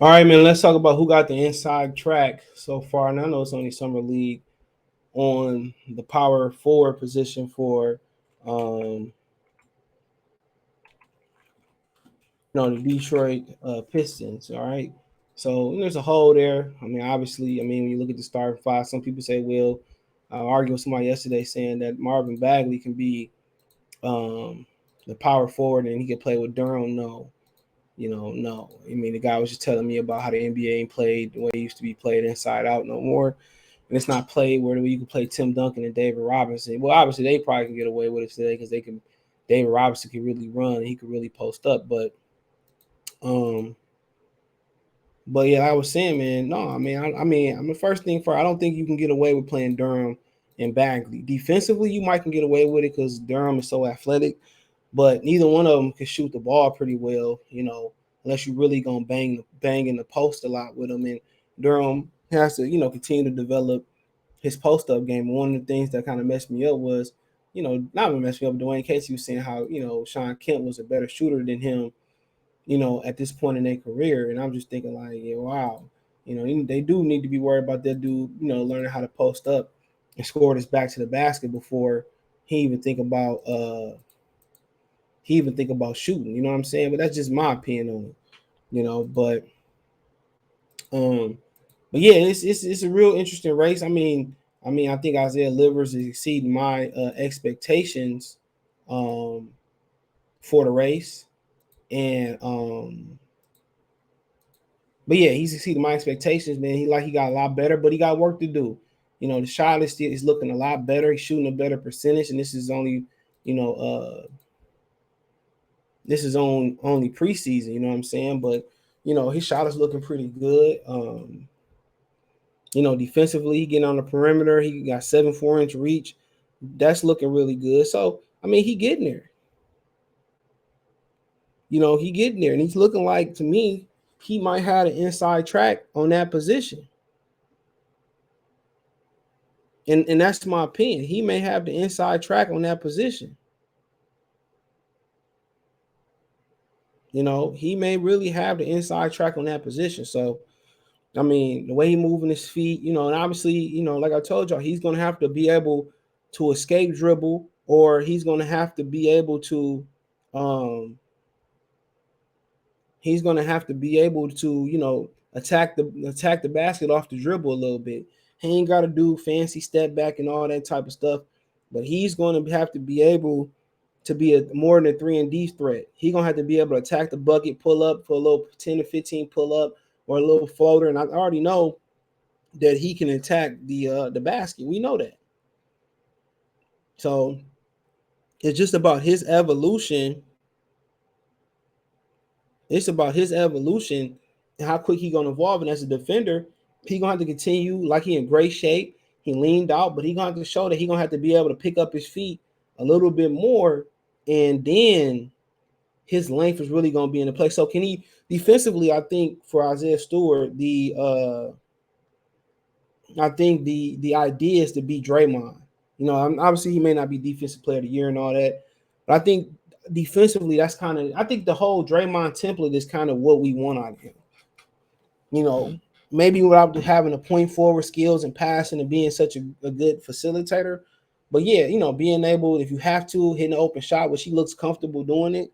All right, man. Let's talk about who got the inside track so far. And I know it's only summer league on the power forward position for, um, the Detroit Pistons. All right. So there's a hole there. I mean, obviously, when you look at the starting five, some people say, "Will." I argued with somebody yesterday saying that Marvin Bagley can be um, the power forward and he can play with Durham. No, no. The guy was just telling me about how the NBA ain't played the way it used to be played inside out no more. And it's not played where you can play Tim Duncan and David Robinson. Well, obviously they probably can get away with it today because they can. David Robinson can really run and he can really post up. Um, but yeah, like I was saying, man, no, I'm the first thing for. I don't think you can get away with playing Durham and Bagley. Defensively, you might can get away with it because Durham is so athletic, but neither one of them can shoot the ball pretty well, unless you really gonna bang in the post a lot with them. And Durham has to, continue to develop his post up game. One of the things that kind of messed me up was, not even messed me up. Dwayne Casey was saying how Sean Kemp was a better shooter than him, at this point in their career. And I'm just thinking like, yeah, wow, they do need to be worried about that dude, learning how to post up and score this back to the basket before he even think about shooting. You know what I'm saying? But that's just my opinion on it. But um, but yeah, it's a real interesting race. I think Isaiah Livers is exceeding my expectations um for the race, and but yeah, he's exceeding my expectations, man. He got a lot better, but he got work to do. The shot is looking a lot better. He's shooting a better percentage, and this is only, you know, only preseason. You know what I'm saying? But his shot is looking pretty good. Defensively, he getting on the perimeter. He got 7 4-inch reach. That's looking really good. So he getting there. He getting there, and he's looking like, to me, he might have an inside track on that position. And that's my opinion. He may have the inside track on that position. He may really have the inside track on that position. So, the way he moving his feet, and obviously, like I told y'all, he's gonna have to be able to escape dribble, or he's gonna have to be able to, um, attack the basket off the dribble a little bit. He ain't got to do fancy step back and all that type of stuff, but he's going to have to be able to be a more than a 3-and-D threat. He's gonna have to be able to attack the bucket, pull up for a little 10 to 15 pull up or a little floater. And I already know that he can attack the basket. We know that. So it's just about his evolution. It's about his evolution and how quick he gonna evolve. And as a defender, he gonna have to continue like he in great shape. He leaned out, but he gonna have to show that he gonna have to be able to pick up his feet a little bit more, and then his length is really going to be in the play. So can he defensively? I think for Isaiah Stewart, the idea is to beat Draymond. Obviously he may not be defensive player of the year and all that, but I think defensively that's kind of, I think the whole Draymond template is kind of what we want out of him. Maybe without having the point forward skills and passing and being such a good facilitator. But yeah, being able, if you have to, hit an open shot, which he looks comfortable doing it.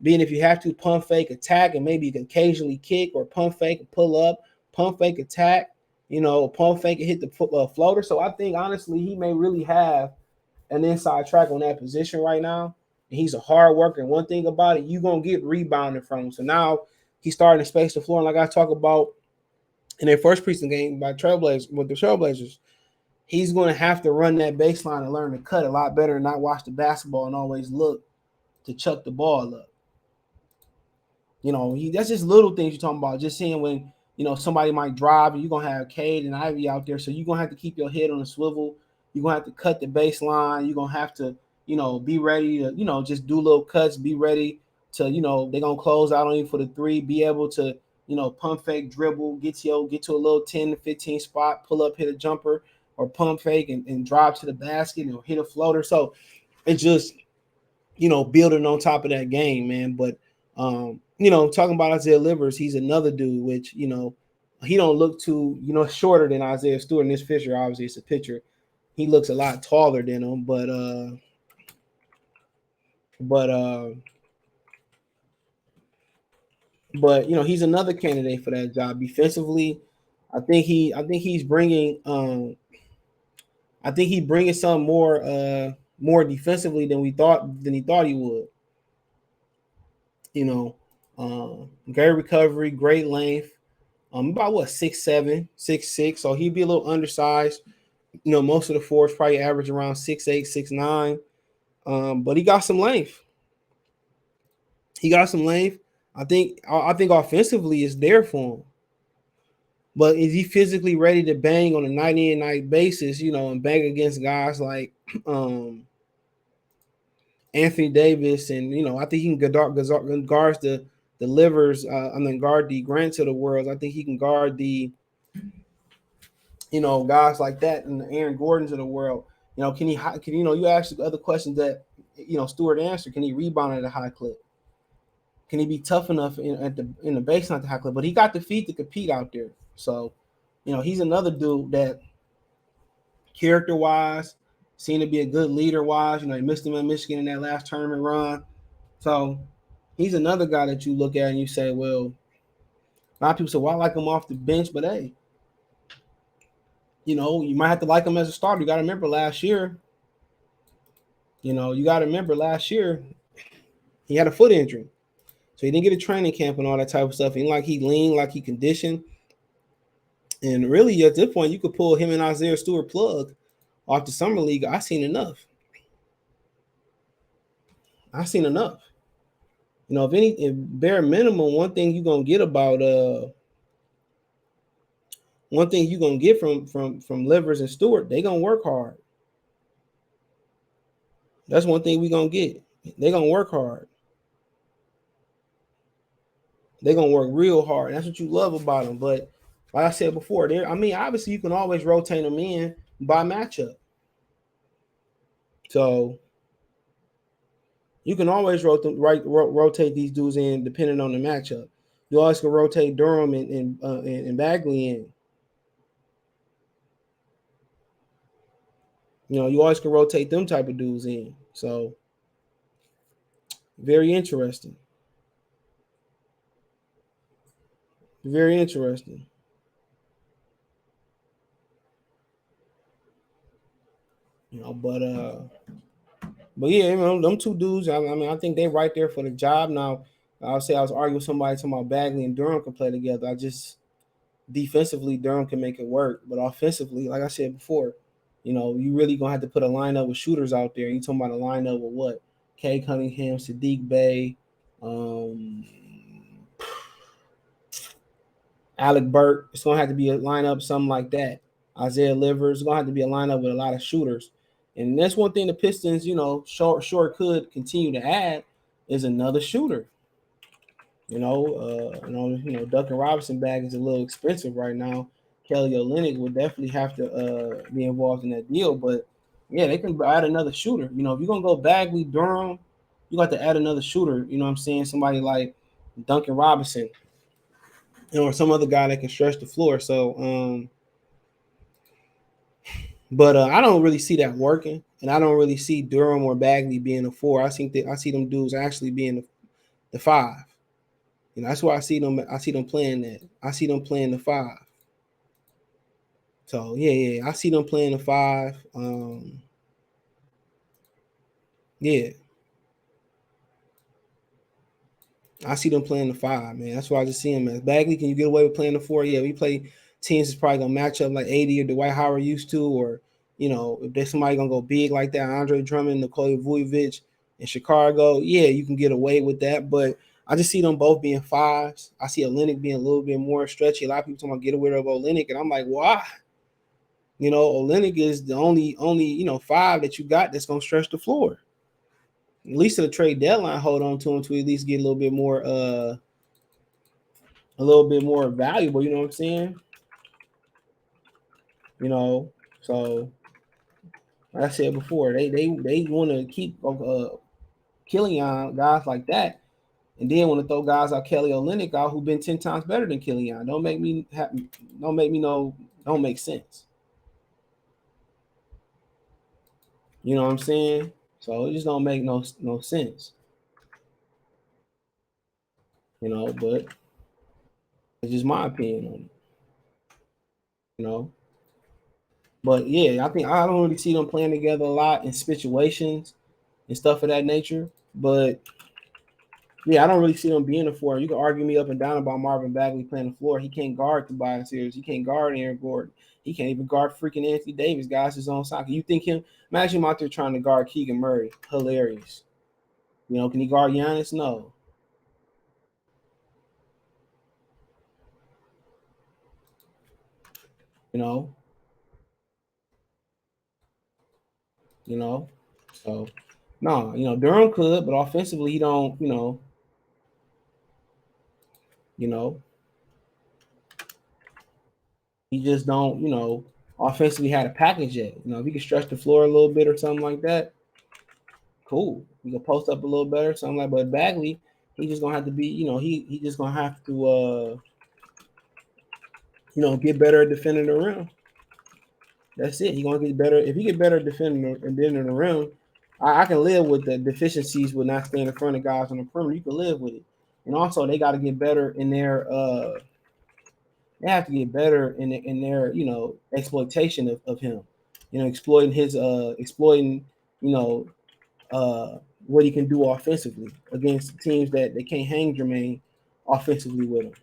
Being, if you have to, pump fake attack, and maybe you can occasionally kick or pump fake and pull up, pump fake attack, pump fake and hit the floater. So I think honestly he may really have an inside track on that position right now. And he's a hard worker. And one thing about it, you're gonna get rebounding from him. So now he's starting to space the floor. And like I talk about in their first preseason game by Trailblazers with the Trailblazers, he's going to have to run that baseline and learn to cut a lot better and not watch the basketball and always look to chuck the ball up. That's just little things you're talking about. Just seeing when, somebody might drive and you're going to have Cade and Ivy out there. So you're going to have to keep your head on a swivel. You're going to have to cut the baseline. You're going to have to, be ready to, just do little cuts, be ready to, they're going to close out on you for the three, be able to, pump fake, dribble, get to a little 10 to 15 spot, pull up, hit a jumper, or pump fake and drive to the basket and hit a floater. So it's just, building on top of that game, man. But talking about Isaiah Livers, he's another dude, which, he don't look too, shorter than Isaiah Stewart in this picture. Obviously, it's a picture. He looks a lot taller than him, but he's another candidate for that job. Defensively, I think he's bringing some more defensively than he thought he would. You know, great recovery, great length. About what 6'7", 6'6", so he'd be a little undersized. Most of the forwards probably average around 6'8", 6'9". But he got some length. I think offensively is there for him. But is he physically ready to bang on a night in night basis? And bang against guys like Anthony Davis, and I think he can guard the Livers. Guard the Grants of the world. I think he can guard the guys like that and the Aaron Gordons of the world. Can he? Can you ask the other questions that Stewart answered? Can he rebound at a high clip? Can he be tough enough in the baseline at the high clip? But he got the feet to compete out there. So, he's another dude that character wise seemed to be a good leader wise. He missed him in Michigan in that last tournament run. So he's another guy that you look at and you say, well, a lot of people say, well, I like him off the bench, but hey, you might have to like him as a starter. You got to remember last year, he had a foot injury. So he didn't get a training camp and all that type of stuff. And like he leaned, like he conditioned. And really, at this point, you could pull him and Isaiah Stewart plug off the summer league. I seen enough. If bare minimum, one thing you're gonna get from Livers and Stewart, they gonna work hard. That's one thing we gonna get. They gonna work hard. They gonna work real hard. That's what you love about them. But like I said before, obviously you can always rotate them in by matchup. So you can always rotate these dudes in depending on the matchup. You always can rotate Durham and Bagley in. You always can rotate them type of dudes in. So very interesting. Very interesting. But yeah, them two dudes. I think they right there for the job. Now, I'll say I was arguing with somebody talking about Bagley and Durham can play together. I just defensively Durham can make it work, but offensively, like I said before, you really gonna have to put a lineup with shooters out there. You talking about a lineup with what? Kay Cunningham, Sadiq Bey, um, Alec Burke. It's gonna have to be a lineup, something like that. Isaiah Livers. It's gonna have to be a lineup with a lot of shooters. And that's one thing the Pistons, sure could continue to add is another shooter. Duncan Robinson bag is a little expensive right now. Kelly Olynyk would definitely have to be involved in that deal. But yeah, they can add another shooter. If you're gonna go Bagley, Durham, you got to add another shooter. You know what I'm saying? Somebody like Duncan Robinson, or some other guy that can stretch the floor. So, but I don't really see that working, and I don't really see Durham or Bagley being a four. I see them dudes actually being the five. That's why I see them. I see them playing that. I see them playing the five. So yeah, I see them playing the five. Yeah, I see them playing the five, man. That's why I just see him as Bagley. Can you get away with playing the four? Yeah, we play teams that's probably gonna match up like 80 or Dwight Howard used to, or if there's somebody gonna go big like that, Andre Drummond, Nikola Vujovic in Chicago, yeah, you can get away with that. But I just see them both being fives. I see Olynyk being a little bit more stretchy. A lot of people talking about get away with Olynyk, and I'm like, why? Olynyk is the only five that you got that's gonna stretch the floor. At least to the trade deadline, hold on to him to at least get a little bit more valuable. You know what I'm saying? So like I said before, they want to keep killing on guys like that, and then want to throw guys like Kelly Olynyk out who've been 10 times better than Killian. Don't make me know, don't make sense. You know what I'm saying? So it just don't make no sense. But it's just my opinion on it. You know, but yeah, I think I don't really see them playing together a lot in situations and stuff of that nature. But yeah, I don't really see them being a four. You can argue me up and down about Marvin Bagley playing the floor. He can't guard Tobias Harris. He can't guard Aaron Gordon. He can't even guard freaking Anthony Davis. Guys, his own soccer. You think him? Imagine him out there trying to guard Keegan Murray. Hilarious. Can he guard Giannis? No. You know. You know. So no. Durham could, but offensively he don't. You know. He just don't. Offensively had a package yet. If he could stretch the floor a little bit or something like that, cool. He can post up a little better, something like. But Bagley, he just gonna have to be, he just gonna have to, get better at defending the rim. That's it. He gonna get better. If he get better at defending the rim, I can live with the deficiencies with not staying in front of guys on the perimeter. You can live with it. And also, they got to get better in their. They have to get better in their exploitation of him. Exploiting you know what he can do offensively against teams that they can't hang Jermaine offensively with him.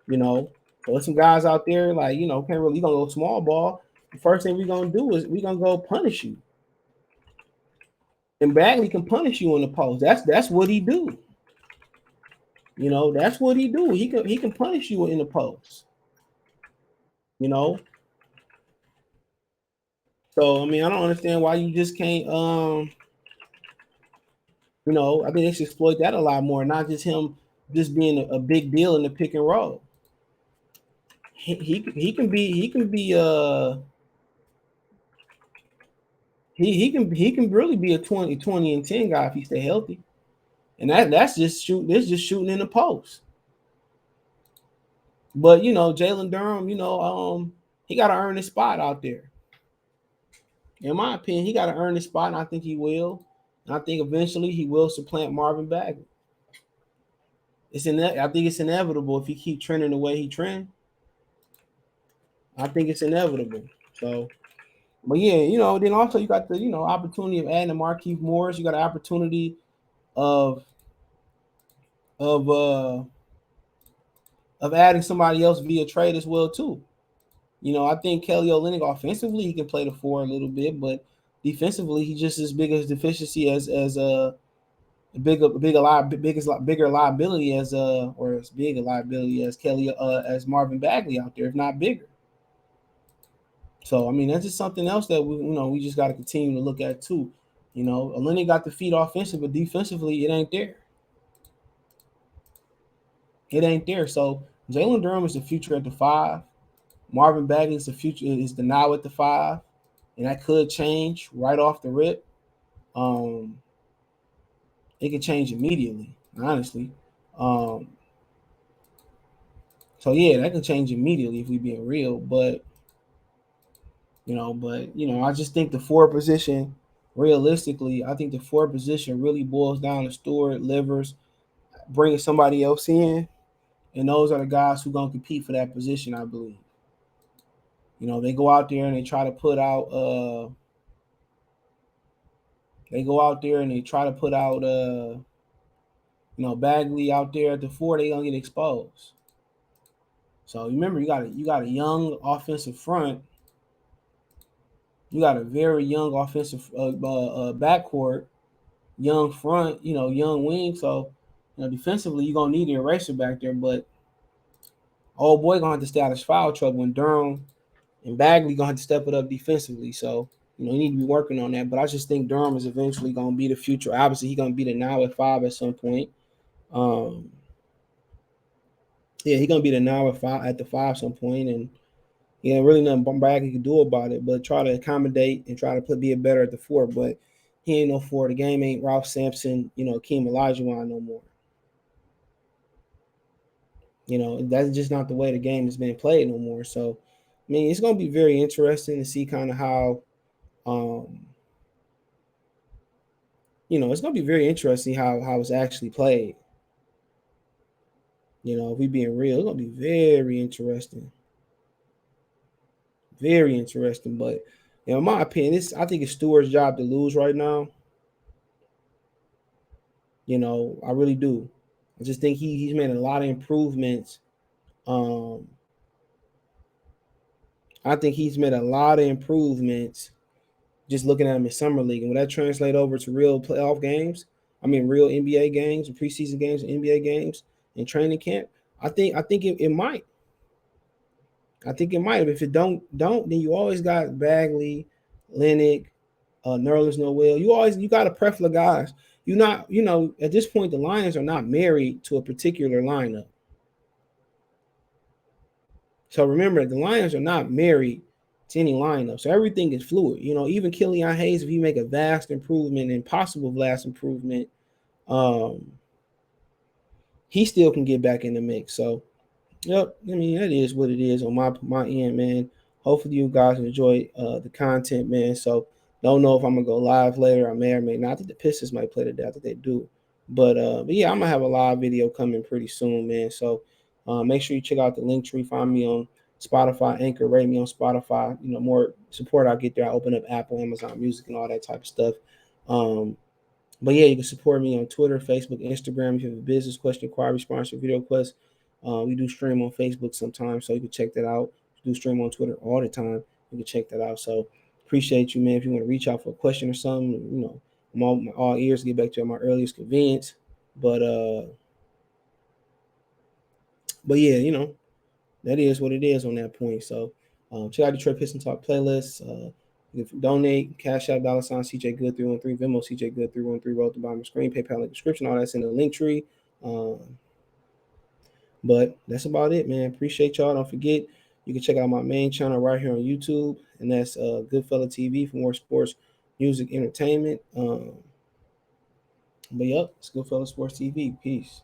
You know, so there's some guys out there like can't really gonna go small ball. The first thing we're gonna do is we're gonna go punish you, and Bagley can punish you in the post. That's what he do. That's what he do. He can punish you in the post. You know, so I mean I don't understand why you just can't. I think they should exploit that a lot more, not just him just being a big deal in the pick and roll. He can really be a 20 and 10 guy if he stay healthy. And that's just shooting in the post. But Jalen Durham, he gotta earn his spot out there. In my opinion, he gotta earn his spot, and I think he will. And I think eventually he will supplant Marvin Bagley. I think it's inevitable if he keep trending the way he trend. I think it's inevitable. So but yeah, then also you got the opportunity of adding a Markieff Morris. You got an opportunity of of uh of adding somebody else via trade as well too. I think Kelly Olynyk offensively he can play the four a little bit, but defensively he's just as big as deficiency as a bigger liability as or as big a liability as Kelly as Marvin Bagley out there, if not bigger. So I mean that's just something else that we just got to continue to look at too. Olynyk got the feet offensive, but defensively it ain't there. It ain't there. So Jalen Durham is the future at the five. Marvin Bagley is the future is the now at the five, and that could change right off the rip. Um, it could change immediately, honestly. Um, so yeah, that could change immediately if we being real. But I just think the forward position, realistically, I think the forward position really boils down to Stewart, Livers, bringing somebody else in, and those are the guys who gonna compete for that position, I believe. They go out there and they try to put out they go out there and they try to put out Bagley out there at the four, they gonna get exposed. So remember you got a young offensive front, you got a very young offensive backcourt, young front, young wing. So defensively you're gonna need an eraser back there, but old boy gonna have to stay out of foul trouble, and Durham and Bagley gonna have to step it up defensively. So you need to be working on that. But I just think Durham is eventually gonna be the future. Obviously, he's gonna be the now at five at some point. Um, yeah, he's gonna be the now at the five some point, and really nothing Bagley can do about it. But try to accommodate and try to be a better at the four. But He ain't no four. The game ain't Ralph Sampson, Keem Olajuwon no more. That's just not the way the game is being played no more. So, I mean, it's going to be very interesting to see kind of how, um, it's going to be very interesting how it's actually played. If we being real, it's going to be very interesting. Very interesting. But, in my opinion, I think it's Stewart's job to lose right now. I really do. I just think he's made a lot of improvements. Um, I think he's made a lot of improvements just looking at him in summer league, and when that translate over to real playoff games, I mean real NBA games and preseason games and NBA games and training camp, I think it might. I think it might. If it don't, then you always got Bagley, Lennox, Nerlens Noel. You got a plethora of guys. You not at this point the Lions are not married to a particular lineup. So remember, the Lions are not married to any lineup. So everything is fluid. Even Killian Hayes, if he make a vast improvement and possible vast improvement, um, he still can get back in the mix. So, yep. I mean, that is what it is on my end, man. Hopefully, you guys enjoy the content, man. So, don't know if I'm gonna go live later. I may or may not. I think the Pistons might play today. I think they do. But yeah, I'm gonna have a live video coming pretty soon, man. So make sure you check out the link tree. Find me on Spotify, Anchor, rate me on Spotify. More support I get there. I open up Apple, Amazon Music, and all that type of stuff. Um, but yeah, you can support me on Twitter, Facebook, Instagram. If you have a business question, inquiry, sponsor, video request, we do stream on Facebook sometimes, so you can check that out. We do stream on Twitter all the time. You can check that out. So appreciate you, man. If you want to reach out for a question or something, I'm all ears to get back to you at my earliest convenience. But but yeah, that is what it is on that point. So check out Detroit Piston Talk playlist. You can donate, Cash App, $ CJ Good 313, Venmo CJ Good 313, roll at the bottom of the screen, PayPal link description, all that's in the link tree. Um, but that's about it, man. Appreciate y'all. Don't forget, you can check out my main channel right here on YouTube, and that's Goodfella TV for more sports, music, entertainment. But yep, it's Goodfella Sports TV. Peace.